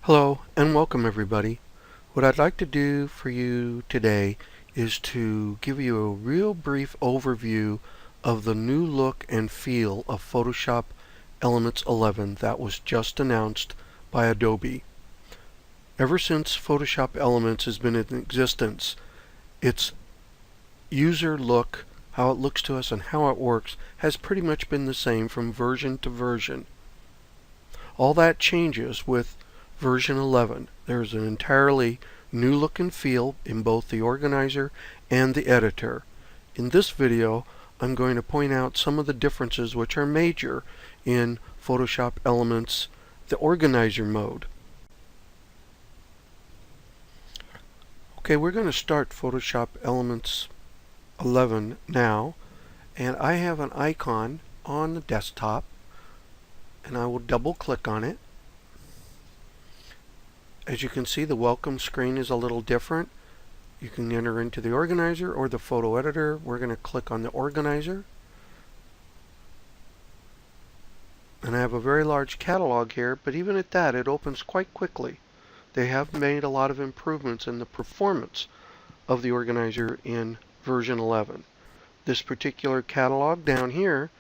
Hello and welcome everybody. What I'd like to do for you today is to give you a real brief overview of the new look and feel of Photoshop Elements 11 that was just announced by Adobe. Ever since Photoshop Elements has been in existence, its user look, how it looks to us and how it works, has pretty much been the same from version to version. All that changes with version 11. There's an entirely new look and feel in both the organizer and the editor. In this video, I'm going to point out some of the differences which are major in Photoshop Elements, the organizer mode. Okay, we're going to start Photoshop Elements 11 now, and I have an icon on the desktop, and I will double click on it. As you can see, the welcome screen is a little different. You can enter into the organizer or the photo editor. We're going to click on the organizer. And I have a very large catalog here, but even at that, it opens quite quickly. They have made a lot of improvements in the performance of the organizer in version 11. This particular catalog down here,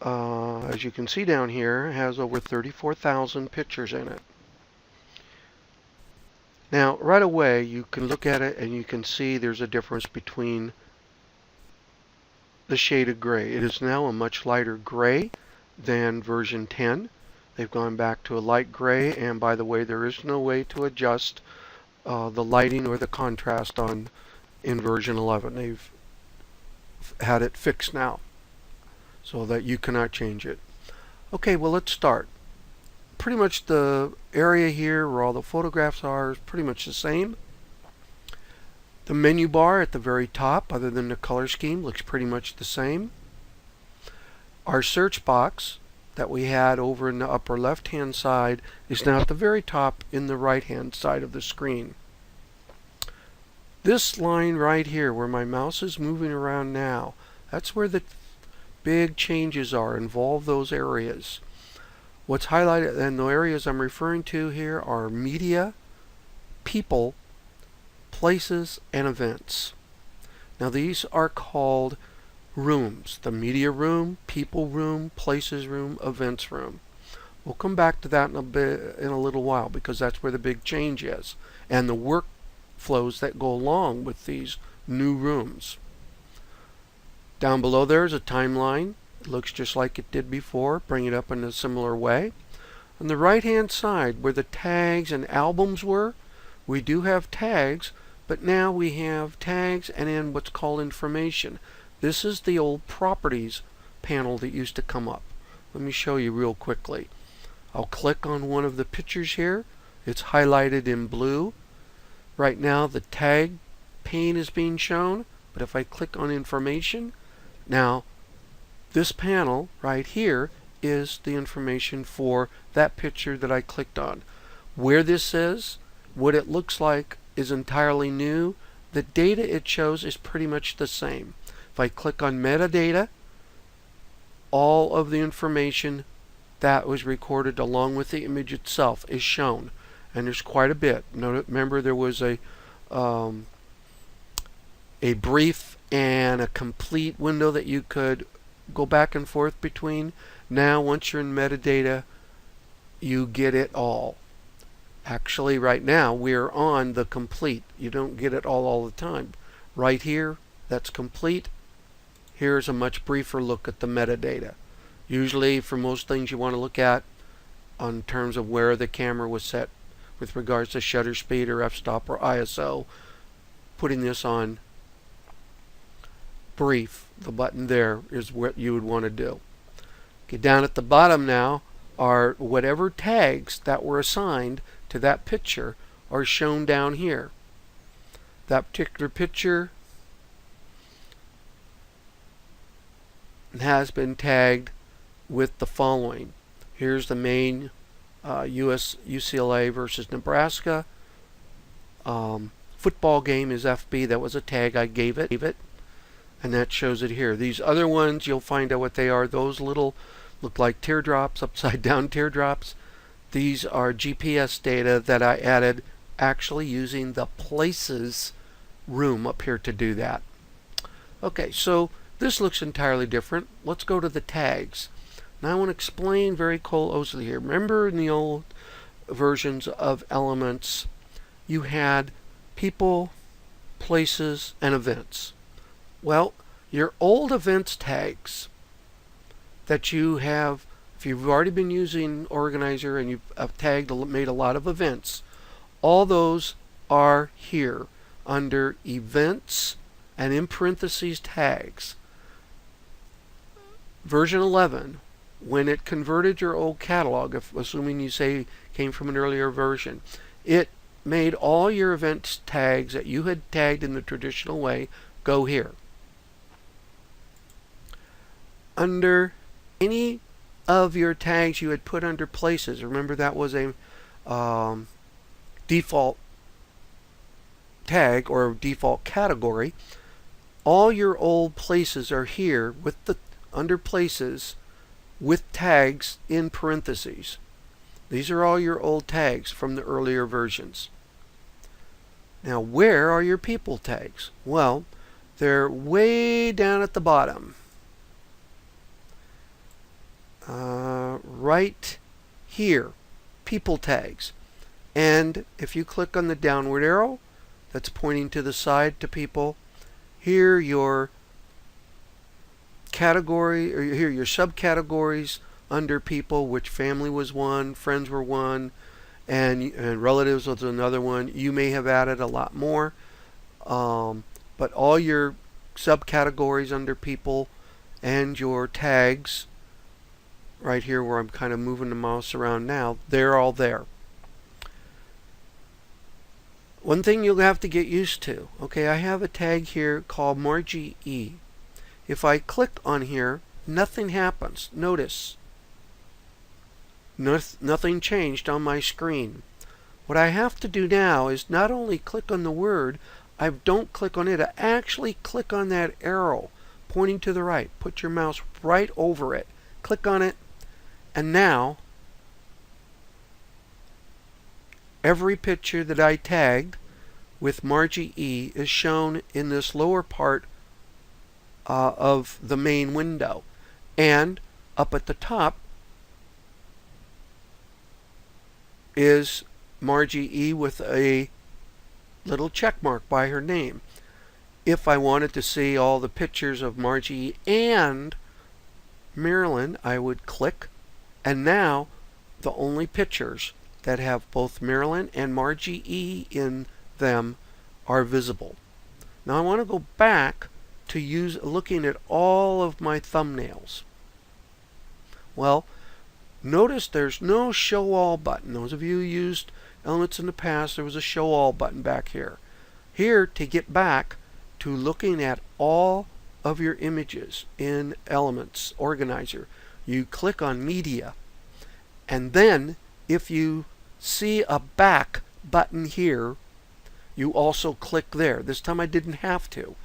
as you can see down here, has over 34,000 pictures in it. Now, right away, you can look at it and you can see there's a difference between the shade of gray. It is now a much lighter gray than version 10. They've gone back to a light gray, and by the way, there is no way to adjust the lighting or the contrast in version 11. They've had it fixed now so that you cannot change it. Okay, well, let's start. Pretty much the area here where all the photographs are is pretty much the same. The menu bar at the very top, other than the color scheme, looks pretty much the same. Our search box that we had over in the upper left hand side is now at the very top in the right hand side of the screen. This line right here where my mouse is moving around now, that's where the big changes are. Involve those areas. What's highlighted, and the areas I'm referring to here are media, people, places, and events. Now these are called rooms. The media room, people room, places room, events room. We'll come back to that in a little while because that's where the big change is, and the workflows that go along with these new rooms. Down below there is a timeline. It looks just like it did before. Bring it up in a similar way. On the right hand side where the tags and albums were, we do have tags, but now we have tags and then what's called information. This is the old properties panel that used to come up. Let me show you real quickly. I'll click on one of the pictures here. It's highlighted in blue. Right now the tag pane is being shown, but if I click on information, now this panel right here is the information for that picture that I clicked on. Where this is, what it looks like is entirely new. The data it shows is pretty much the same. If I click on metadata, all of the information that was recorded along with the image itself is shown. And there's quite a bit. Remember there was a brief and a complete window that you could go back and forth between. Now once you're in metadata, you get it all. Actually right now we're on the complete. You don't get it all the time. Right here, that's complete. Here's a much briefer look at the metadata. Usually for most things you want to look at on terms of where the camera was set with regards to shutter speed or f-stop or ISO, putting this on brief, the button there is what you would want to do. Okay, down at the bottom now are whatever tags that were assigned to that picture are shown down here. That particular picture has been tagged with the following. Here's the main UCLA versus Nebraska. Football game is FB. That was a tag I gave it. And that shows it here. These other ones, you'll find out what they are. Those little look like teardrops, upside down teardrops. These are GPS data that I added actually using the places room up here to do that. Okay, so this looks entirely different. Let's go to the tags. Now I want to explain very closely here. Remember in the old versions of Elements, you had people, places, and events. Well, your old events tags that you have, if you've already been using Organizer and you've made a lot of events, all those are here under events and in parentheses tags. Version 11, when it converted your old catalog, assuming you say came from an earlier version, it made all your event tags that you had tagged in the traditional way go here. Under any of your tags you had put under places, remember that was a default tag or default category, all your old places are here with the under places with tags in parentheses. These are all your old tags from the earlier versions. Now, where are your people tags? Well, they're way down at the bottom. Right here, people tags. And if you click on the downward arrow that's pointing to the side to people, here your category, or here your subcategories under people, which family was one, friends were one, and relatives was another one. You may have added a lot more, but all your subcategories under people and your tags right here where I'm kind of moving the mouse around now, they're all there. One thing you'll have to get used to, okay, I have a tag here called Margie E. If I click on here, nothing happens. Notice, nothing changed on my screen. What I have to do now is not only click on the word, I don't click on it, I actually click on that arrow pointing to the right. Put your mouse right over it. Click on it, and now every picture that I tagged with Margie E is shown in this lower part of the main window. And up at the top is Margie E with a little check mark by her name. If I wanted to see all the pictures of Margie and Marilyn, I would click, and now the only pictures that have both Marilyn and Margie E in them are visible. Now I want to go back to looking at all of my thumbnails. Well, notice there's no show all button. Those of you who used Elements in the past, there was a show all button back here. Here, to get back to looking at all of your images in Elements Organizer, you click on Media, and then if you see a back button here, you also click there. This time I didn't have to.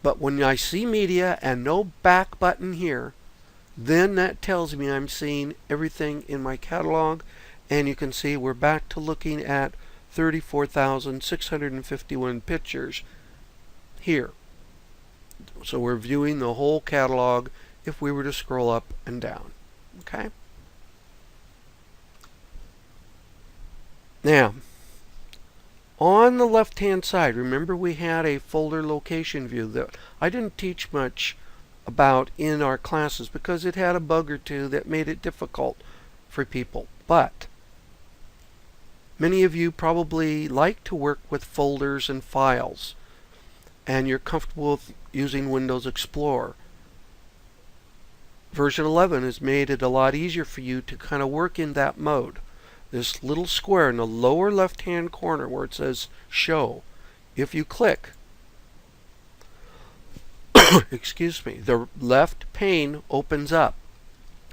But when I see Media and no back button here, then that tells me I'm seeing everything in my catalog, and you can see we're back to looking at 34,651 pictures here. So we're viewing the whole catalog if we were to scroll up and down. Okay? Now, on the left-hand side, remember we had a folder location view that I didn't teach much about in our classes because it had a bug or two that made it difficult for people. But many of you probably like to work with folders and files, and you're comfortable with using Windows Explorer. Version 11 has made it a lot easier for you to kind of work in that mode. This little square in the lower left-hand corner where it says Show, if you click, excuse me, the left pane opens up.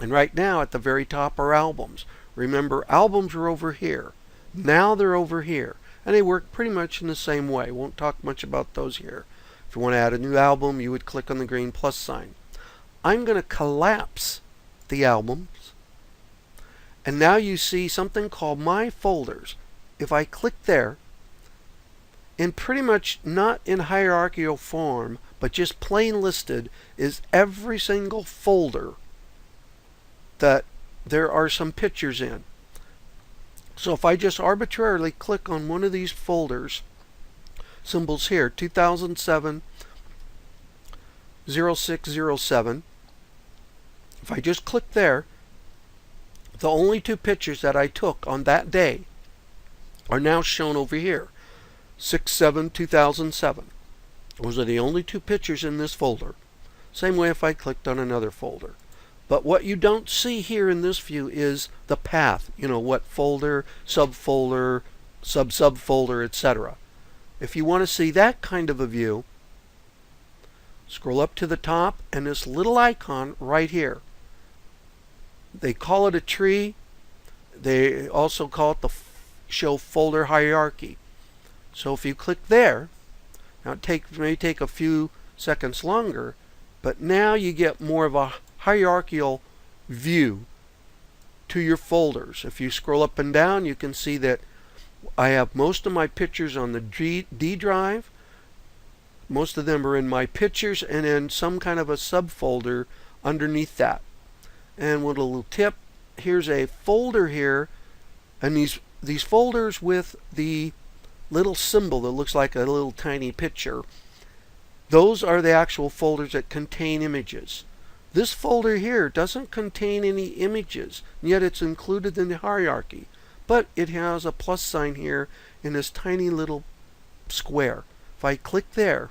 And right now at the very top are albums. Remember, albums are over here. Now they're over here. And they work pretty much in the same way. Won't talk much about those here. If you want to add a new album, you would click on the green plus sign. I'm going to collapse the albums, And now you see something called My Folders. If I click there, in pretty much not in hierarchical form, but just plain listed, is every single folder that there are some pictures in. So if I just arbitrarily click on one of these folders, symbols here, 2007 0607, if I just click there, the only two pictures that I took on that day are now shown over here. 6/7/2007. Those are the only two pictures in this folder. Same way if I clicked on another folder. But what you don't see here in this view is the path. You know, what folder, subfolder, sub-subfolder, etc. If you want to see that kind of a view, scroll up to the top and this little icon right here. They call it a tree. They also call it the show folder hierarchy. So if you click there, now it may take a few seconds longer, but now you get more of a hierarchical view to your folders. If you scroll up and down, you can see that I have most of my pictures on the D drive. Most of them are in my pictures and in some kind of a subfolder underneath that. And with a little tip, here's a folder here, and these folders with the little symbol that looks like a little tiny picture, those are the actual folders that contain images. This folder here doesn't contain any images, and yet it's included in the hierarchy, but it has a plus sign here in this tiny little square. If I click there,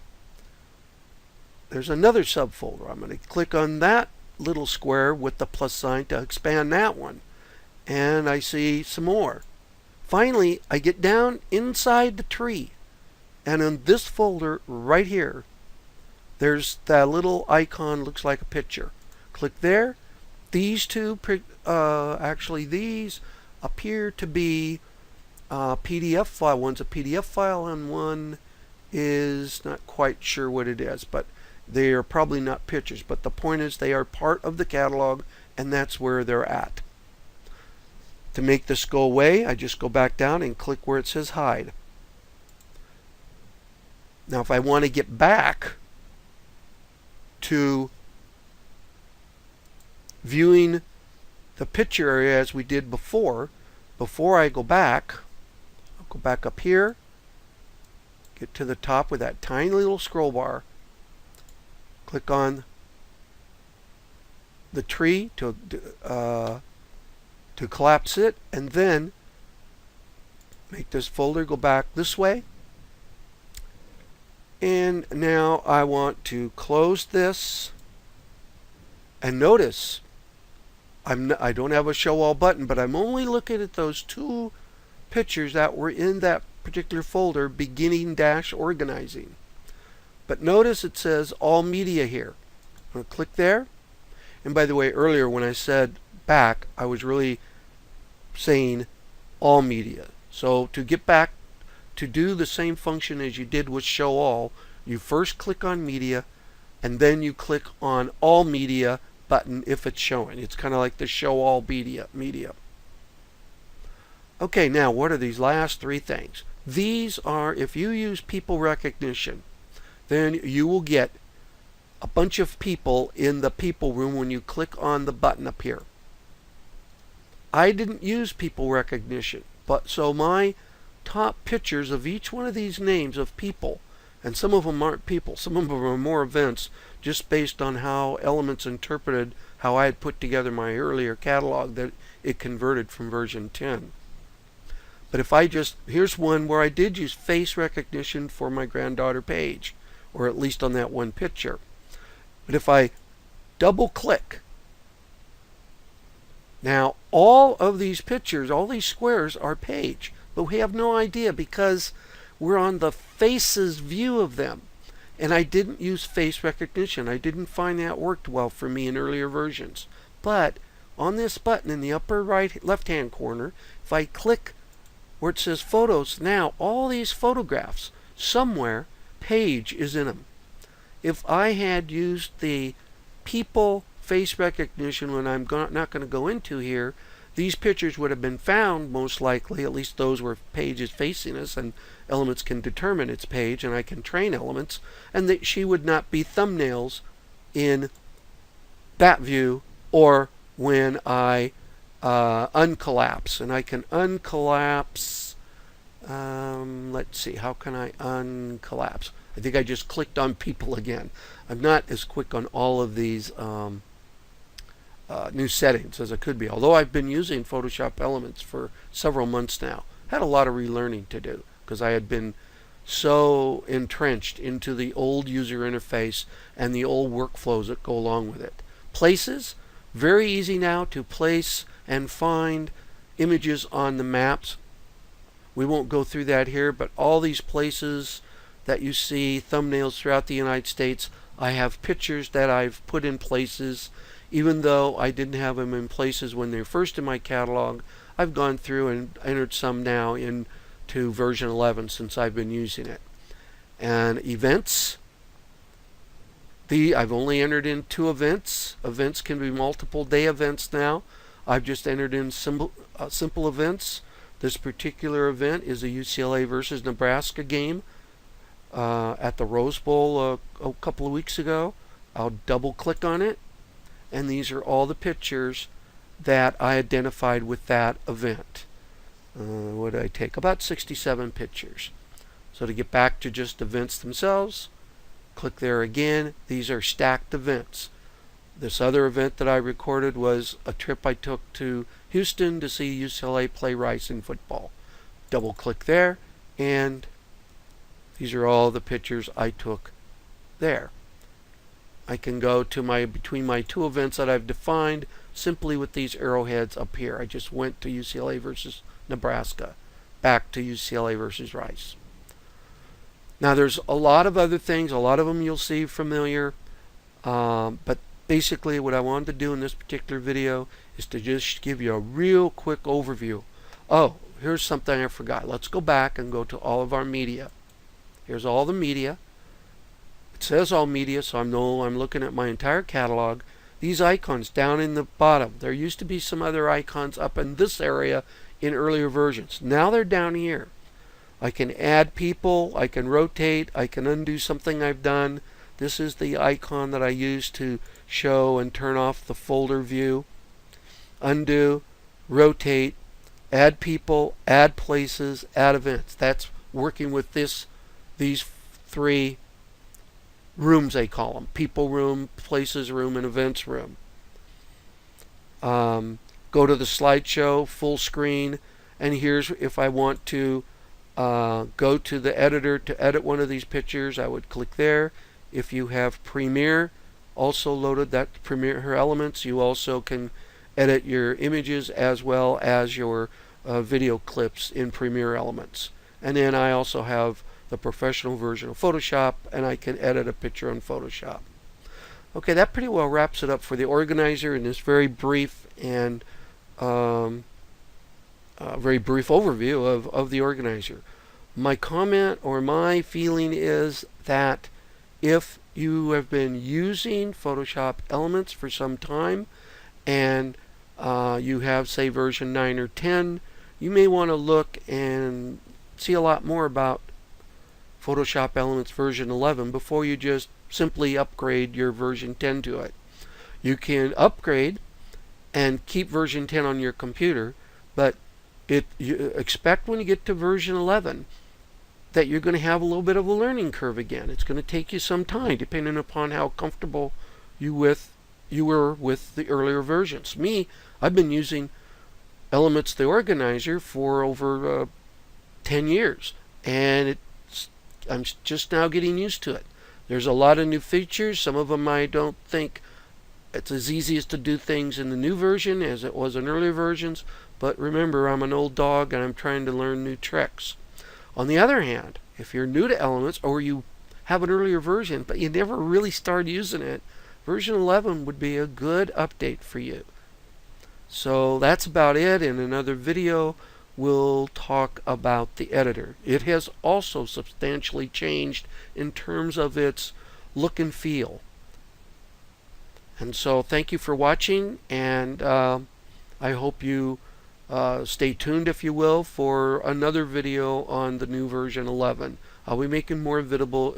there's another subfolder. I'm going to click on that little square with the plus sign to expand that one, and I see some more. Finally, I get down inside the tree, and in this folder right here, there's that little icon, looks like a picture. Click there. These two, actually these appear to be PDF file. One's a PDF file and one is not quite sure what it is, but they are probably not pictures. But the point is they are part of the catalog, and that's where they're at. To make this go away, I just go back down and click where it says hide. Now if I want to get back to viewing the picture area as we did before I go back, I'll go back up here, get to the top with that tiny little scroll bar, click on the tree to collapse it, and then make this folder go back this way. And now I want to close this, and notice I don't have a show all button, but I'm only looking at those two pictures that were in that particular folder, beginning dash organizing. But notice it says all media here. I'm going to click there. And by the way, earlier when I said back, I was really saying all media. So to get back to do the same function as you did with show all, you first click on media and then you click on all media button if it's showing. It's kind of like the show all media. Okay, now what are these last three things? These are, if you use people recognition, then you will get a bunch of people in the people room when you click on the button up here. I didn't use people recognition, but so my top pictures of each one of these names of people, and some of them aren't people, some of them are more events, just based on how Elements interpreted how I had put together my earlier catalog that it converted from version 10. But if I just, here's one where I did use face recognition for my granddaughter Paige, or at least on that one picture. But if I double click, now all of these pictures, all these squares are Paige, but we have no idea because we're on the faces view of them. And I didn't use face recognition. I didn't find that worked well for me in earlier versions. But on this button in the upper right left-hand corner, if I click where it says photos, now all these photographs, somewhere Paige is in them. If I had used the people face recognition, when I'm not going to go into here, these pictures would have been found most likely, at least those where page is facing us and elements can determine its page and I can train elements, and that she would not be thumbnails in that view or when I uncollapse. And I can uncollapse, let's see, how can I uncollapse? I think I just clicked on people again. I'm not as quick on all of these new settings as I could be, although I've been using Photoshop Elements for several months now. Had a lot of relearning to do because I had been so entrenched into the old user interface and the old workflows that go along with it. Places, very easy now to place and find images on the maps. We won't go through that here, but all these places that you see, thumbnails throughout the United States, I have pictures that I've put in places. Even though I didn't have them in places when they were first in my catalog, I've gone through and entered some now into version 11 since I've been using it. And events, I've only entered in 2 events. Events can be multiple day events now. I've just entered in simple events. This particular event is a UCLA versus Nebraska game at the Rose Bowl a couple of weeks ago. I'll double click on it, and these are all the pictures that I identified with that event. What did I take? About 67 pictures. So to get back to just events themselves, click there again. These are stacked events. This other event that I recorded was a trip I took to Houston to see UCLA play Rice in football. Double click there, and these are all the pictures I took there. I can go to between my 2 events that I've defined simply with these arrowheads up here. I just went to UCLA versus Nebraska, back to UCLA versus Rice. Now there's a lot of other things, a lot of them you'll see familiar, but basically what I wanted to do in this particular video is to just give you a real quick overview. Oh, here's something I forgot. Let's go back and go to all of our media. Here's all the media. It says all media, so I know I'm looking at my entire catalog. These icons down in the bottom, there used to be some other icons up in this area in earlier versions. Now they're down here. I can add people, I can rotate, I can undo something I've done. This is the icon that I use to show and turn off the folder view. Undo, rotate, add people, add places, add events. That's working with these 3 rooms, they call them. People room, places room, and events room. Go to the slideshow, full screen, and here's if I want to go to the editor to edit one of these pictures, I would click there. If you have Premiere also loaded, that Premiere elements, you also can edit your images as well as your video clips in Premiere Elements. And then I also have the professional version of Photoshop, and I can edit a picture on Photoshop. Okay, that pretty well wraps it up for the organizer in this very brief and very brief overview of the organizer. My comment or my feeling is that if you have been using Photoshop Elements for some time and you have, say, version 9 or 10, you may want to look and see a lot more about Photoshop Elements version 11 before you just simply upgrade your version 10 to it. You can upgrade and keep version 10 on your computer, but you expect when you get to version 11 that you're going to have a little bit of a learning curve again. It's going to take you some time depending upon how comfortable you were with the earlier versions. Me, I've been using Elements the Organizer for over 10 years, and I'm just now getting used to it. There's a lot of new features. Some of them I don't think it's as easy as to do things in the new version as it was in earlier versions, but remember, I'm an old dog and I'm trying to learn new tricks. On the other hand, if you're new to Elements or you have an earlier version but you never really started using it, version 11 would be a good update for you. So that's about it. In another video we'll talk about the editor. It has also substantially changed in terms of its look and feel. And so thank you for watching, and I hope you stay tuned, if you will, for another video on the new version 11. I'll be making more visible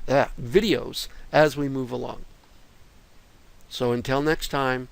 videos as we move along. So until next time,